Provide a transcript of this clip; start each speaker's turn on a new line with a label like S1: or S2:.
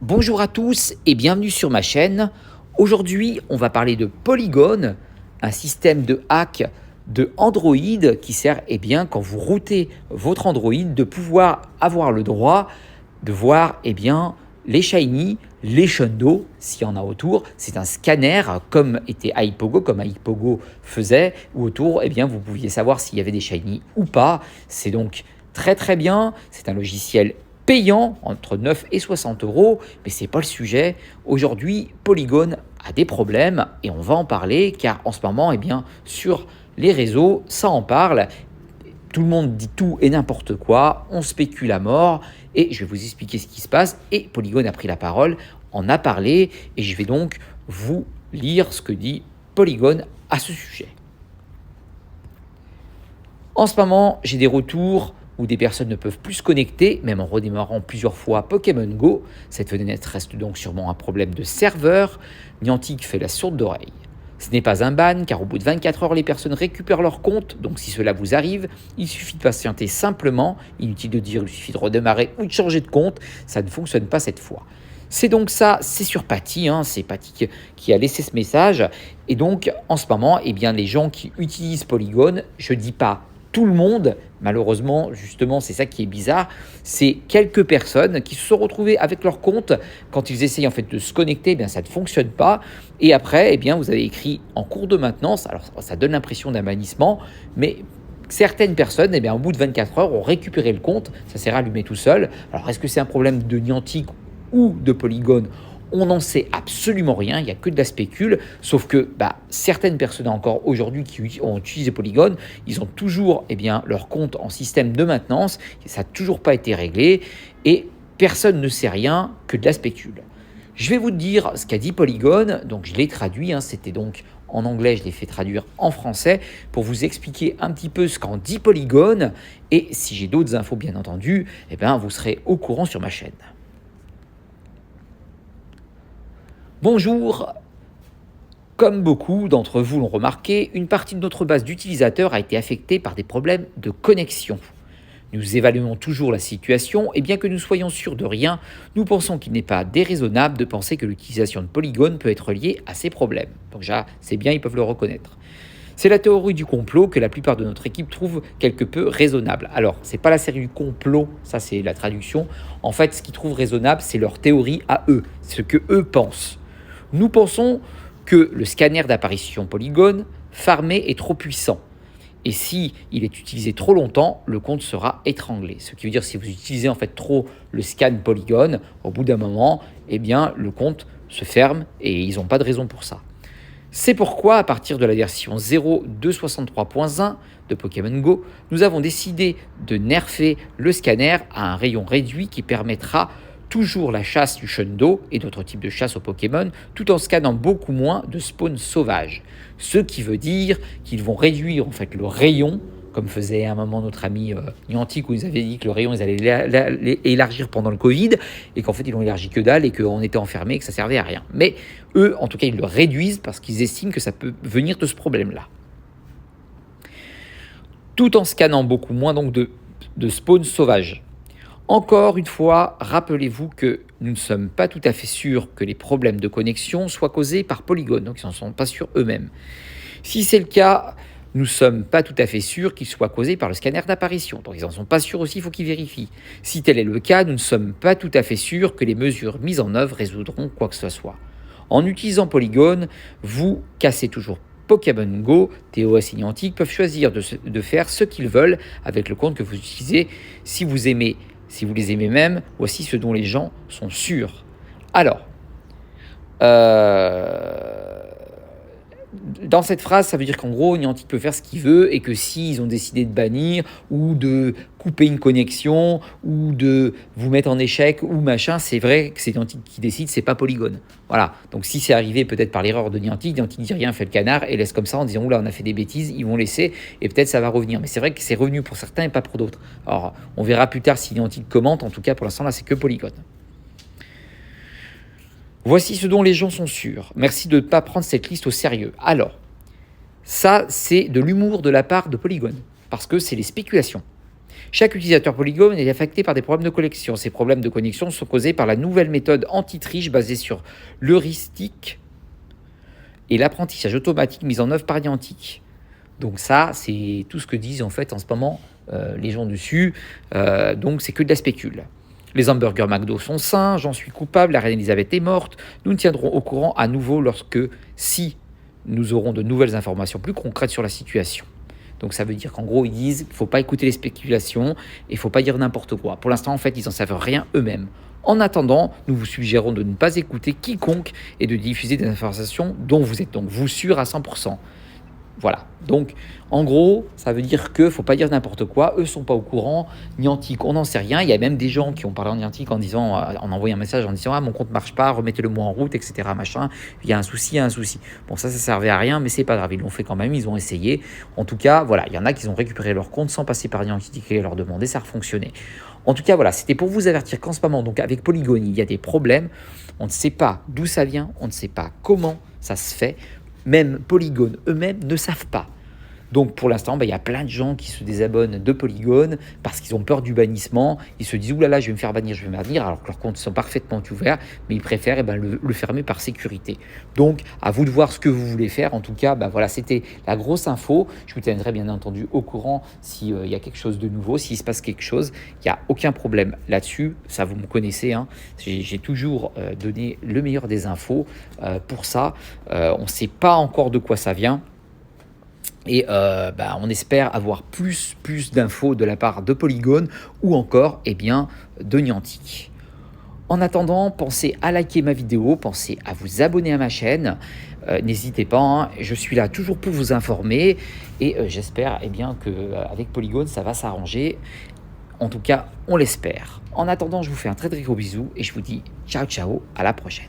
S1: Bonjour à tous et bienvenue sur ma chaîne. Aujourd'hui, on va parler de Polygon, un système de hack de Android qui sert, quand vous routez votre Android, de pouvoir avoir le droit de voir les shiny, les shundo, s'il y en a autour. C'est un scanner comme était iPogo, comme iPogo faisait, où autour, vous pouviez savoir s'il y avait des shiny ou pas. C'est donc très très bien. C'est un logiciel payant entre 9 et 60 euros, mais ce n'est pas le sujet. Aujourd'hui, Polygon a des problèmes et on va en parler car en ce moment, sur les réseaux, ça en parle. Tout le monde dit tout et n'importe quoi, on spécule à mort et je vais vous expliquer ce qui se passe. Et Polygon a pris la parole, en a parlé et je vais donc vous lire ce que dit Polygon à ce sujet. En ce moment, j'ai des retours où des personnes ne peuvent plus se connecter, même en redémarrant plusieurs fois Pokémon Go. Cette fenêtre reste donc sûrement un problème de serveur. Niantic fait la sourde d'oreille. Ce n'est pas un ban, car au bout de 24 heures, les personnes récupèrent leur compte. Donc si cela vous arrive, il suffit de patienter simplement. Inutile de dire, il suffit de redémarrer ou de changer de compte. Ça ne fonctionne pas cette fois. C'est donc ça, c'est sur Patty, c'est Patty qui a laissé ce message. Et donc, en ce moment, les gens qui utilisent Polygon, je ne dis pas tout le monde, malheureusement, justement, c'est ça qui est bizarre, c'est quelques personnes qui se sont retrouvées avec leur compte. Quand ils essayent de se connecter, ça ne fonctionne pas. Et après, vous avez écrit en cours de maintenance, alors ça donne l'impression d'un bannissement, mais certaines personnes, au bout de 24 heures, ont récupéré le compte, ça s'est rallumé tout seul. Alors, est-ce que c'est un problème de Niantic ou de Polygon ? On n'en sait absolument rien, il n'y a que de la spécule, sauf que certaines personnes encore aujourd'hui qui ont utilisé Polygon, ils ont toujours leur compte en système de maintenance, et ça n'a toujours pas été réglé, et personne ne sait rien que de la spécule. Je vais vous dire ce qu'a dit Polygon, donc je l'ai traduit, c'était donc en anglais, je l'ai fait traduire en français pour vous expliquer un petit peu ce qu'en dit Polygon, et si j'ai d'autres infos bien entendu, vous serez au courant sur ma chaîne. Bonjour. Comme beaucoup d'entre vous l'ont remarqué, une partie de notre base d'utilisateurs a été affectée par des problèmes de connexion. Nous évaluons toujours la situation et bien que nous soyons sûrs de rien, nous pensons qu'il n'est pas déraisonnable de penser que l'utilisation de Polygon peut être liée à ces problèmes. Donc déjà, c'est bien, ils peuvent le reconnaître. C'est la théorie du complot que la plupart de notre équipe trouve quelque peu raisonnable. Alors, ce n'est pas la série du complot, ça c'est la traduction. En fait, ce qu'ils trouvent raisonnable, c'est leur théorie à eux, ce que eux pensent. Nous pensons que le scanner d'apparition Polygon farmé est trop puissant. Et si il est utilisé trop longtemps, le compte sera étranglé. Ce qui veut dire si vous utilisez trop le scan Polygon, au bout d'un moment, le compte se ferme et ils n'ont pas de raison pour ça. C'est pourquoi, à partir de la version 0.263.1 de Pokémon Go, nous avons décidé de nerfer le scanner à un rayon réduit qui permettra toujours la chasse du shundo et d'autres types de chasse aux Pokémon, tout en scannant beaucoup moins de spawns sauvages. Ce qui veut dire qu'ils vont réduire le rayon, comme faisait à un moment notre ami Niantic, où ils avaient dit que le rayon, ils allaient l'élargir pendant le Covid, et qu'en fait, ils l'ont élargi que dalle, et qu'on était enfermés, et que ça servait à rien. Mais eux, en tout cas, ils le réduisent parce qu'ils estiment que ça peut venir de ce problème-là. Tout en scannant beaucoup moins donc de spawns sauvages. Encore une fois, rappelez-vous que nous ne sommes pas tout à fait sûrs que les problèmes de connexion soient causés par Polygon, donc ils n'en sont pas sûrs eux-mêmes. Si c'est le cas, nous ne sommes pas tout à fait sûrs qu'ils soient causés par le scanner d'apparition, donc ils n'en sont pas sûrs aussi, il faut qu'ils vérifient. Si tel est le cas, nous ne sommes pas tout à fait sûrs que les mesures mises en œuvre résoudront quoi que ce soit. En utilisant Polygon, vous cassez toujours Pokémon Go, TOS et Niantic peuvent choisir de faire ce qu'ils veulent avec le compte que vous utilisez si vous les aimez même, voici ce dont les gens sont sûrs. Alors, dans cette phrase, ça veut dire qu'en gros, Niantic peut faire ce qu'il veut et que s'ils ont décidé de bannir ou de couper une connexion ou de vous mettre en échec ou machin, c'est vrai que c'est Niantic qui décide, c'est pas Polygon. Voilà, donc si c'est arrivé peut-être par l'erreur de Niantic dit rien, fait le canard et laisse comme ça en disant « Oula, on a fait des bêtises », ils vont laisser et peut-être ça va revenir. Mais c'est vrai que c'est revenu pour certains et pas pour d'autres. Alors, on verra plus tard si Niantic commente, en tout cas pour l'instant là, c'est que Polygon. Voici ce dont les gens sont sûrs. Merci de ne pas prendre cette liste au sérieux. Alors, ça, c'est de l'humour de la part de Polygon, parce que c'est les spéculations. Chaque utilisateur Polygon est affecté par des problèmes de connexion. Ces problèmes de connexion sont causés par la nouvelle méthode anti-triche basée sur l'heuristique et l'apprentissage automatique mis en œuvre par Niantic. Donc ça, c'est tout ce que disent en fait en ce moment les gens dessus. Donc c'est que de la spécule. Les hamburgers McDo sont sains, j'en suis coupable, la reine Elisabeth est morte. Nous nous tiendrons au courant à nouveau si nous aurons de nouvelles informations plus concrètes sur la situation. Donc ça veut dire qu'en gros, ils disent qu'il ne faut pas écouter les spéculations et il ne faut pas dire n'importe quoi. Pour l'instant, en fait, ils n'en savent rien eux-mêmes. En attendant, nous vous suggérons de ne pas écouter quiconque et de diffuser des informations dont vous êtes donc vous sûr à 100%. Voilà, donc en gros, ça veut dire que faut pas dire n'importe quoi, eux sont pas au courant, Niantic, on n'en sait rien, il y a même des gens qui ont parlé en Niantic en disant, en envoyant un message en disant « Ah, mon compte marche pas, remettez-le moi en route, etc. machin, il y a un souci, il y a un souci. » Bon, ça servait à rien, mais c'est pas grave, ils l'ont fait quand même, ils ont essayé. En tout cas, voilà, il y en a qui ont récupéré leur compte sans passer par Niantic et leur demander, ça a fonctionné. En tout cas, voilà, c'était pour vous avertir qu'en ce moment, donc avec Polygon, il y a des problèmes, on ne sait pas d'où ça vient, on ne sait pas comment ça se fait. Même Polygon eux-mêmes ne savent pas. Donc pour l'instant, il y a plein de gens qui se désabonnent de Polygon parce qu'ils ont peur du bannissement. Ils se disent « Ouh là là, je vais me faire bannir, alors que leurs comptes sont parfaitement ouverts, mais ils préfèrent le fermer par sécurité. Donc à vous de voir ce que vous voulez faire. En tout cas, voilà, c'était la grosse info. Je vous tiendrai bien entendu au courant s'il y a quelque chose de nouveau, s'il se passe quelque chose. Il n'y a aucun problème là-dessus. Ça, vous me connaissez. Hein. J'ai toujours donné le meilleur des infos pour ça. On ne sait pas encore de quoi ça vient. Et on espère avoir plus d'infos de la part de Polygon ou encore de Niantic. En attendant, pensez à liker ma vidéo, pensez à vous abonner à ma chaîne. N'hésitez pas, hein, je suis là toujours pour vous informer et j'espère qu'avec Polygon, ça va s'arranger. En tout cas, on l'espère. En attendant, je vous fais un très gros bisou et je vous dis ciao, à la prochaine.